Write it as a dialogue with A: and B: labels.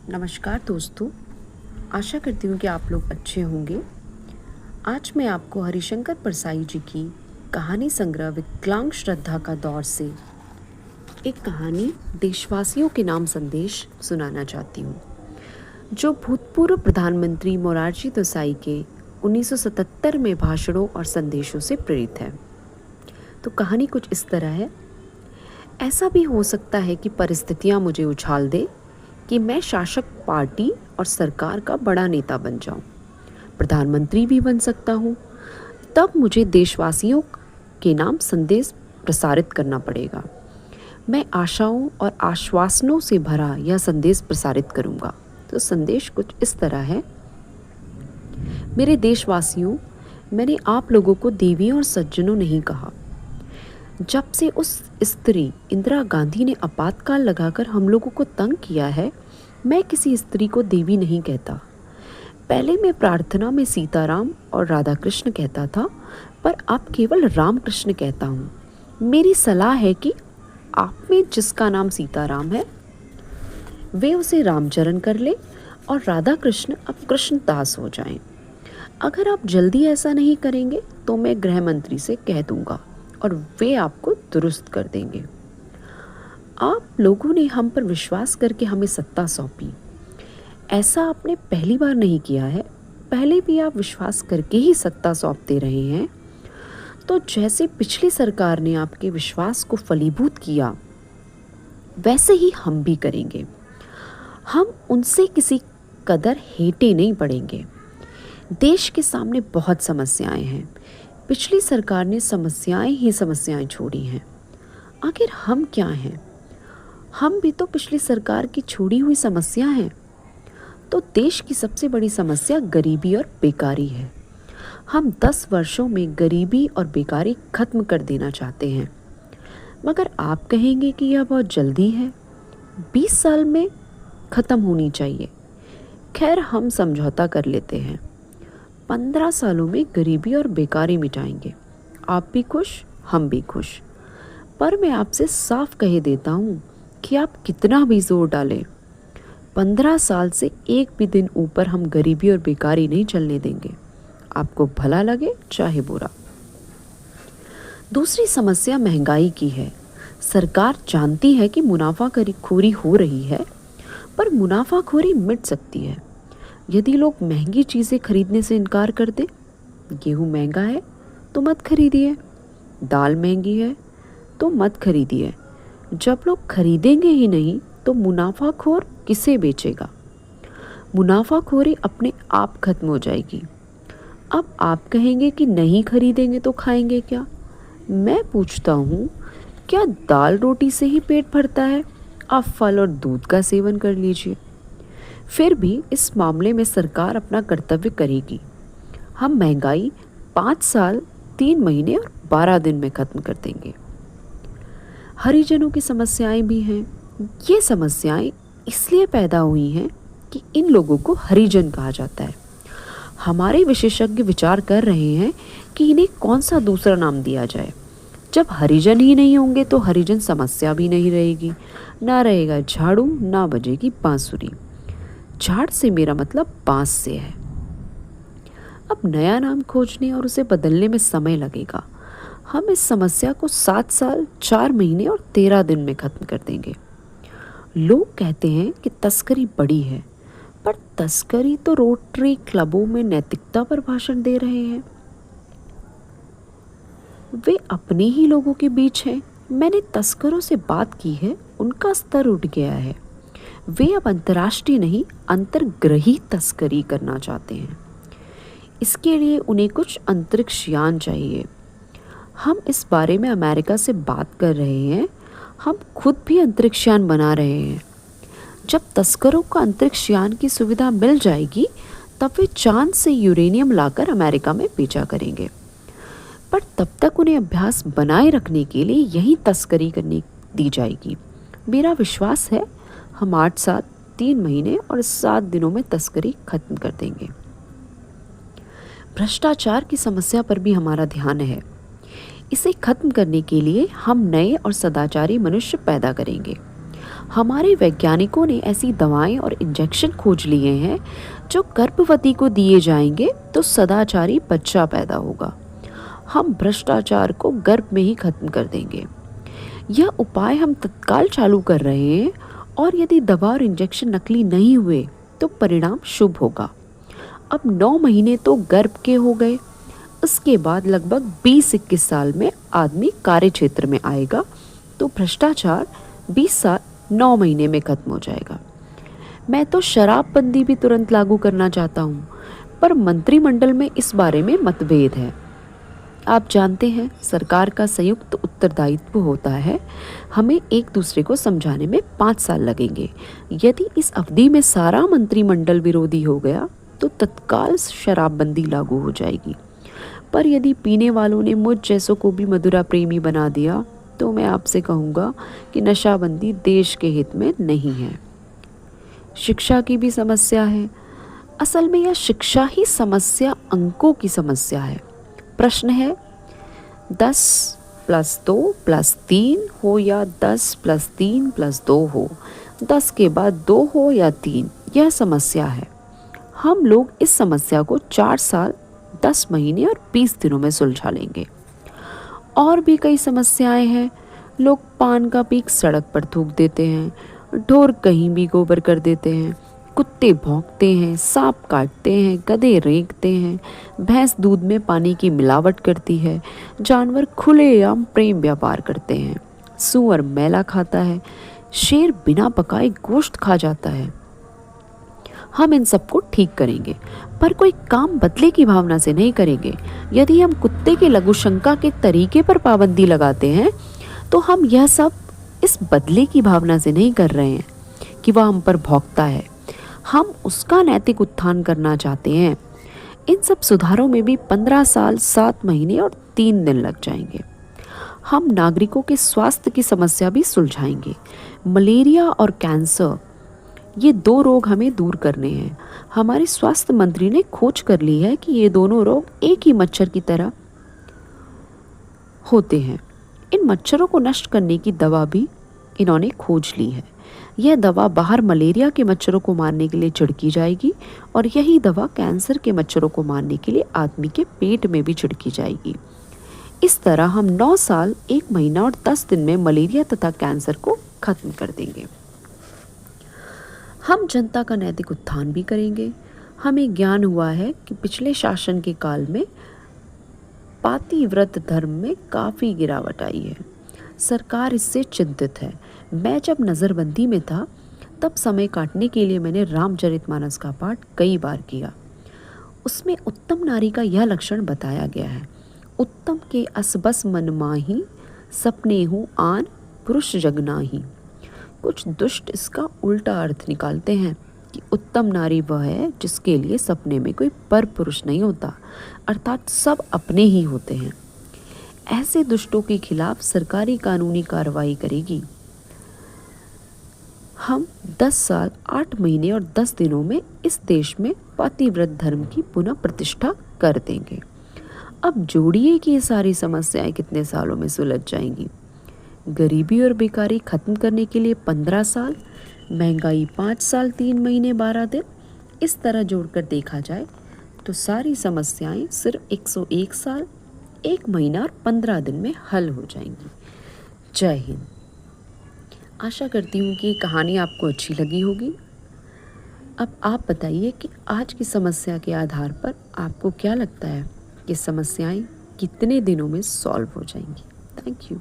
A: नमस्कार दोस्तों, आशा करती हूँ कि आप लोग अच्छे होंगे। आज मैं आपको हरिशंकर परसाई जी की कहानी संग्रह विकलांग श्रद्धा का दौर से एक कहानी देशवासियों के नाम संदेश सुनाना चाहती हूँ, जो भूतपूर्व प्रधानमंत्री मोरारजी देसाई के 1977 में भाषणों और संदेशों से प्रेरित है। तो कहानी कुछ इस तरह है। ऐसा भी हो सकता है कि परिस्थितियाँ मुझे उछाल दे कि मैं शासक पार्टी और सरकार का बड़ा नेता बन जाऊं, प्रधानमंत्री भी बन सकता हूं। तब मुझे देशवासियों के नाम संदेश प्रसारित करना पड़ेगा। मैं आशाओं और आश्वासनों से भरा यह संदेश प्रसारित करूंगा। तो संदेश कुछ इस तरह है। मेरे देशवासियों, मैंने आप लोगों को देवियों और सज्जनों नहीं कहा। जब से उस स्त्री इंदिरा गांधी ने आपातकाल लगाकर हम लोगों को तंग किया है, मैं किसी स्त्री को देवी नहीं कहता। पहले मैं प्रार्थना में सीताराम और राधा कृष्ण कहता था, पर अब केवल राम कृष्ण कहता हूँ। मेरी सलाह है कि आप में जिसका नाम सीताराम है वे उसे रामचरण कर ले और राधा कृष्ण अब कृष्णदास हो जाएं। अगर आप जल्दी ऐसा नहीं करेंगे तो मैं गृह मंत्री से कह दूंगा और वे आपको दुरुस्त कर देंगे। आप लोगों ने हम पर विश्वास करके हमें सत्ता सौंपी। ऐसा आपने पहली बार नहीं किया है, पहले भी आप विश्वास करके ही सत्ता सौंपते रहे हैं। तो जैसे पिछली सरकार ने आपके विश्वास को फलीभूत किया, वैसे ही हम भी करेंगे। हम उनसे किसी कदर हेटे नहीं पड़ेंगे। देश के सामने बहुत समस्याएं हैं। पिछली सरकार ने समस्याएं ही समस्याएं छोड़ी हैं। आखिर हम क्या हैं? हम भी तो पिछली सरकार की छोड़ी हुई समस्या हैं। तो देश की सबसे बड़ी समस्या गरीबी और बेकारी है। हम 10 वर्षों में गरीबी और बेकारी खत्म कर देना चाहते हैं, मगर आप कहेंगे कि यह बहुत जल्दी है, 20 साल में खत्म होनी चाहिए। खैर, हम समझौता कर लेते हैं, 15 सालों में गरीबी और बेकारी मिटाएंगे। आप भी खुश, हम भी खुश। पर मैं आपसे साफ कह देता हूँ कि आप कितना भी जोर डालें, 15 साल से एक भी दिन ऊपर हम गरीबी और बेकारी नहीं चलने देंगे, आपको भला लगे चाहे बुरा। दूसरी समस्या महंगाई की है। सरकार जानती है कि मुनाफाखोरी हो रही है, पर मुनाफाखोरी मिट सकती है यदि लोग महंगी चीज़ें खरीदने से इनकार कर दें। गेहूँ महंगा है तो मत खरीदिए, दाल महंगी है तो मत खरीदिए। जब लोग खरीदेंगे ही नहीं तो मुनाफाखोर किसे बेचेगा? मुनाफाखोरी अपने आप खत्म हो जाएगी। अब आप कहेंगे कि नहीं खरीदेंगे तो खाएंगे क्या? मैं पूछता हूँ, क्या दाल रोटी से ही पेट भरता है? आप फल और दूध का सेवन कर लीजिए। फिर भी इस मामले में सरकार अपना कर्तव्य करेगी। हम महंगाई 5 साल 3 महीने और 12 दिन में खत्म कर देंगे। हरिजनों की समस्याएं भी हैं। ये समस्याएं इसलिए पैदा हुई हैं कि इन लोगों को हरिजन कहा जाता है। हमारे विशेषज्ञ विचार कर रहे हैं कि इन्हें कौन सा दूसरा नाम दिया जाए। जब हरिजन ही नहीं होंगे तो हरिजन समस्या भी नहीं रहेगी, ना रहेगा झाड़ू, ना बजेगी बांसुरी। झाड़ से मेरा मतलब बांस से है। अब नया नाम खोजने और उसे बदलने में समय लगेगा। हम इस समस्या को 7 साल 4 महीने और 13 दिन में खत्म कर देंगे। लोग कहते हैं कि तस्करी बड़ी है, पर तस्करी तो रोटरी क्लबों में नैतिकता पर भाषण दे रहे हैं। वे अपने ही लोगों के बीच हैं। मैंने तस्करों से बात की है, उनका स्तर उठ गया है। वे अब अंतर्राष्ट्रीय नहीं, अंतर्ग्रही तस्करी करना चाहते हैं। इसके लिए उन्हें कुछ अंतरिक्ष यान चाहिए। हम इस बारे में अमेरिका से बात कर रहे हैं। हम खुद भी अंतरिक्ष यान बना रहे हैं। जब तस्करों को अंतरिक्ष यान की सुविधा मिल जाएगी, तब वे चांद से यूरेनियम लाकर अमेरिका में बेचा करेंगे। पर तब तक उन्हें अभ्यास बनाए रखने के लिए यही तस्करी करने दी जाएगी। मेरा विश्वास है हम 8 साल 3 महीने और 7 दिनों में तस्करी खत्म कर देंगे। भ्रष्टाचार की समस्या पर भी हमारा ध्यान है। इसे खत्म करने के लिए हम नए और सदाचारी मनुष्य पैदा करेंगे। हमारे वैज्ञानिकों ने ऐसी दवाएं और इंजेक्शन खोज लिए हैं जो गर्भवती को दिए जाएंगे तो सदाचारी बच्चा पैदा होगा। हम भ्रष्टाचार को गर्भ में ही खत्म कर देंगे। यह उपाय हम तत्काल चालू कर रहे हैं और यदि दवा और इंजेक्शन नकली नहीं हुए तो परिणाम शुभ होगा। अब 9 महीने तो गर्भ के हो गए, उसके बाद लगभग 20-21 साल में आदमी कार्य क्षेत्र में आएगा तो भ्रष्टाचार 20 साल 9 महीने में खत्म हो जाएगा। मैं तो शराबबंदी भी तुरंत लागू करना चाहता हूँ, पर मंत्रिमंडल में इस बारे में मतभेद है। आप जानते हैं सरकार का संयुक्त उत्तरदायित्व होता है। हमें एक दूसरे को समझाने में 5 साल लगेंगे। यदि इस अवधि में सारा मंत्रिमंडल विरोधी हो गया तो तत्काल शराबबंदी लागू हो जाएगी। पर यदि पीने वालों ने मुझ जैसों को भी मदिरा प्रेमी बना दिया तो मैं आपसे कहूँगा कि नशाबंदी देश के हित में नहीं है। शिक्षा की भी समस्या है। असल में यह शिक्षा ही समस्या अंकों की समस्या है। प्रश्न है 10 + 2 + 3 हो या 10 + 3 + 2 हो, 10 के बाद 2 हो या 3, यह समस्या है। हम लोग इस समस्या को 4 साल 10 महीने और 20 दिनों में सुलझा लेंगे। और भी कई समस्याएं हैं। लोग पान का पीक सड़क पर थूक देते हैं, ढोर कहीं भी गोबर कर देते हैं, कुत्ते भौंकते हैं, सांप काटते हैं, गधे रेंकते हैं, भैंस दूध में पानी की मिलावट करती है, जानवर खुलेआम प्रेम व्यापार करते हैं, सूअर मैला खाता है, शेर बिना पकाए गोश्त खा जाता है। हम इन सबको ठीक करेंगे, पर कोई काम बदले की भावना से नहीं करेंगे। यदि हम कुत्ते के लघुशंका के तरीके पर पाबंदी लगाते हैं तो हम यह सब इस बदले की भावना से नहीं कर रहे हैं कि वह हम पर भौंकता है। हम उसका नैतिक उत्थान करना चाहते हैं। इन सब सुधारों में भी 15 साल 7 महीने और 3 दिन लग जाएंगे। हम नागरिकों के स्वास्थ्य की समस्या भी सुलझाएंगे। मलेरिया और कैंसर, ये 2 रोग हमें दूर करने हैं। हमारे स्वास्थ्य मंत्री ने खोज कर ली है कि ये दोनों रोग एक ही मच्छर की तरह होते हैं। इन मच्छरों को नष्ट करने की दवा भी इन्होंने खोज ली है। यह दवा बाहर मलेरिया के मच्छरों को मारने के लिए छिड़की जाएगी और यही दवा कैंसर के मच्छरों को मारने के लिए आदमी के पेट में भी छिड़की जाएगी। इस तरह हम 9 साल 1 महीना और 10 दिन में मलेरिया तथा कैंसर को खत्म कर देंगे। हम जनता का नैतिक उत्थान भी करेंगे। हमें ज्ञान हुआ है कि पिछले शासन के काल में पातिव्रत धर्म में काफ़ी गिरावट आई है। सरकार इससे चिंतित है। मैं जब नज़रबंदी में था तब समय काटने के लिए मैंने रामचरितमानस का पाठ कई बार किया। उसमें उत्तम नारी का यह लक्षण बताया गया है, उत्तम के असबस मन माही, सपने हूँ आन पुरुष जगनाही। कुछ दुष्ट इसका उल्टा अर्थ निकालते हैं कि उत्तम नारी वह है जिसके लिए सपने में कोई पर पुरुष नहीं होता, अर्थात सब अपने ही होते हैं। ऐसे दुष्टों के खिलाफ सरकारी कानूनी कार्रवाई करेगी। हम 10 साल 8 महीने और 10 दिनों में इस देश में पातिव्रत धर्म की पुनः प्रतिष्ठा कर देंगे। अब जोड़िए कि ये सारी समस्याएं कितने सालों में सुलझ जाएंगी। गरीबी और बेकारी खत्म करने के लिए 15 साल, महंगाई 5 साल 3 महीने 12 दिन, इस तरह जोड़कर देखा जाए तो सारी समस्याएं सिर्फ 101 साल 1 महीना और 15 दिन में हल हो जाएंगी। जय हिंद। आशा करती हूँ कि कहानी आपको अच्छी लगी होगी। अब आप बताइए कि आज की समस्या के आधार पर आपको क्या लगता है कि समस्याएं कितने दिनों में सॉल्व हो जाएंगी। Thank you.